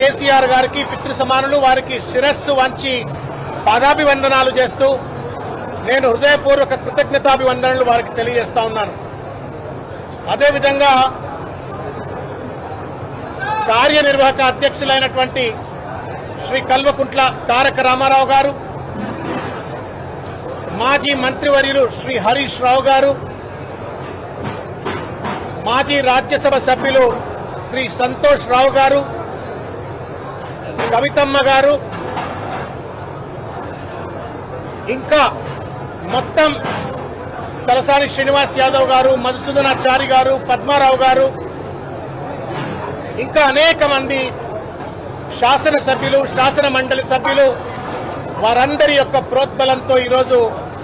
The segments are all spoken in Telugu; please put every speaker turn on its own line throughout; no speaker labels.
కేసీఆర్ గారికి పితృ సమానులు వారికి శిరస్సు వంచి పాదాభివందనాలు చేస్తూ నేను హృదయపూర్వక కృతజ్ఞతాభివందనలు వారికి తెలియజేస్తా ఉన్నాను. అదేవిధంగా కార్యనిర్వాహక అధ్యక్షులైనటువంటి శ్రీ కల్వకుంట్ల తారక రామారావు గారు, మాజీ మంత్రివర్యులు శ్రీ హరీష్ రావు గారు, మాజీ రాజ్యసభ సభ్యులు శ్రీ సంతోష్ రావు గారు, కవితమ్మ గారు, ఇంకా మొత్తం తలసాని శ్రీనివాస్ యాదవ్ గారు, మధుసూదనాచారి గారు, పద్మారావు గారు, ఇంకా అనేక మంది శాసనసభ్యులు, శాసన మండలి సభ్యులు, వారందరి యొక్క ప్రోద్బలంతో ఈరోజు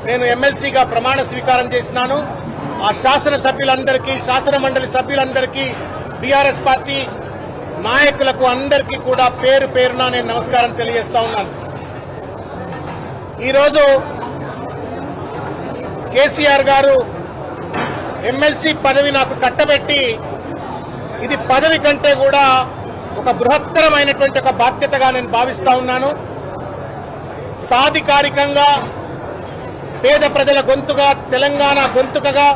నేను ఎమ్మెల్సీగా ప్రమాణ స్వీకారం చేసినాను. ఆ శాసనసభ్యులందరికీ, శాసన మండలి సభ్యులందరికీ, బీఆర్ఎస్ పార్టీ నాయకులకు అందరికీ కూడా పేరు పేరున నేను నమస్కారం తెలియజేస్తా ఉన్నాను. ఈరోజు కేసీఆర్ గారు ఎమ్మెల్సీ పదవి నాకు కట్టబెట్టి, ఇది పదవి కంటే కూడా ఒక బృహత్తరమైనటువంటి ఒక బాధ్యతగా నేను భావిస్తా ఉన్నాను. సాధికారికంగా పేద ప్రజల గొంతుగా, తెలంగాణ గొంతుకగా,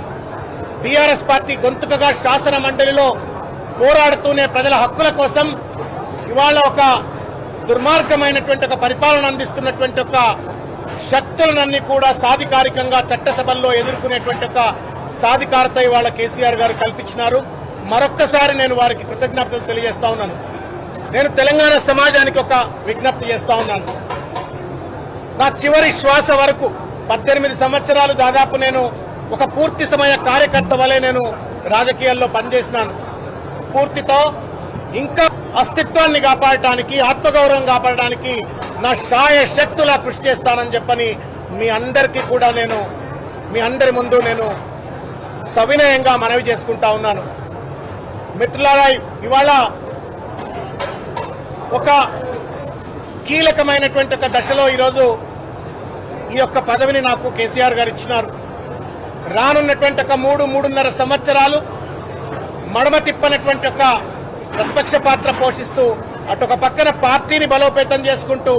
బీఆర్ఎస్ పార్టీ గొంతుకగా శాసన మండలిలో పోరాడుతూనే ప్రజల హక్కుల కోసం ఇవాళ ఒక దుర్మార్గమైనటువంటి ఒక పరిపాలన అందిస్తున్నటువంటి ఒక శక్తులనన్నీ కూడా సాధికారికంగా చట్టసభల్లో ఎదుర్కొనేటువంటి ఒక సాధికారత ఇవాళ కేసీఆర్ గారు కల్పించినారు. మరొక్కసారి నేను వారికి కృతజ్ఞతలు తెలియజేస్తా ఉన్నాను. నేను తెలంగాణ సమాజానికి ఒక విజ్ఞప్తి చేస్తా ఉన్నాను. నా చివరి శ్వాస వరకు 18 సంవత్సరాలు దాదాపు నేను ఒక పూర్తి సమయ కార్యకర్త వలె నేను రాజకీయాల్లో పనిచేసినాను. పూర్తితో ఇంకా అస్తిత్వాన్ని కాపాడటానికి, ఆత్మగౌరవం కాపాడడానికి నా శాయశక్తులా కృషి చేస్తానని చెప్పని మీ అందరికీ కూడా నేను మీ అందరి ముందు నేను సవినయంగా మనవి చేసుకుంటా ఉన్నాను. మిత్రులారా, ఇవాళ ఒక కీలకమైనటువంటి ఒక దశలో ఈరోజు ఈ యొక్క పదవిని నాకు కేసీఆర్ గారు ఇచ్చినారు. రానున్నటువంటి ఒక 3-3.5 సంవత్సరాలు మడమ తిప్పనటువంటి ఒక ప్రతిపక్ష పాత్ర పోషిస్తూ అటొక పక్కన పార్టీని బలోపేతం చేసుకుంటూ,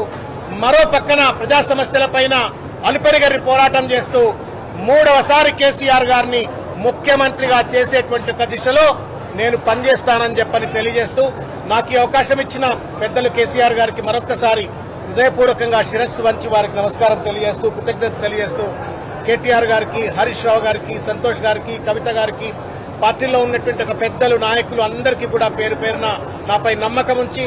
మరో పక్కన ప్రజా సమస్యలపైన అలుపెరగని పోరాటం చేస్తూ 3వసారి కేసీఆర్ గారిని ముఖ్యమంత్రిగా చేసేటువంటి ఒక దిశలో నేను పనిచేస్తానని చెప్పని తెలియజేస్తూ, నాకు ఈ అవకాశం ఇచ్చిన పెద్దలు కేసీఆర్ గారికి మరొక్కసారి హృదయపూర్వకంగా శిరస్సు వంచి వారికి నమస్కారం తెలియజేస్తూ, కృతజ్ఞత తెలియజేస్తూ, కేటీఆర్ గారికి, హరీష్ రావు గారికి, సంతోష్ గారికి, కవిత గారికి, పార్టీలో ఉన్నటువంటి ఒక పెద్దలు, నాయకులు అందరికీ కూడా పేరు పేరున నాపై నమ్మకం ఉంచి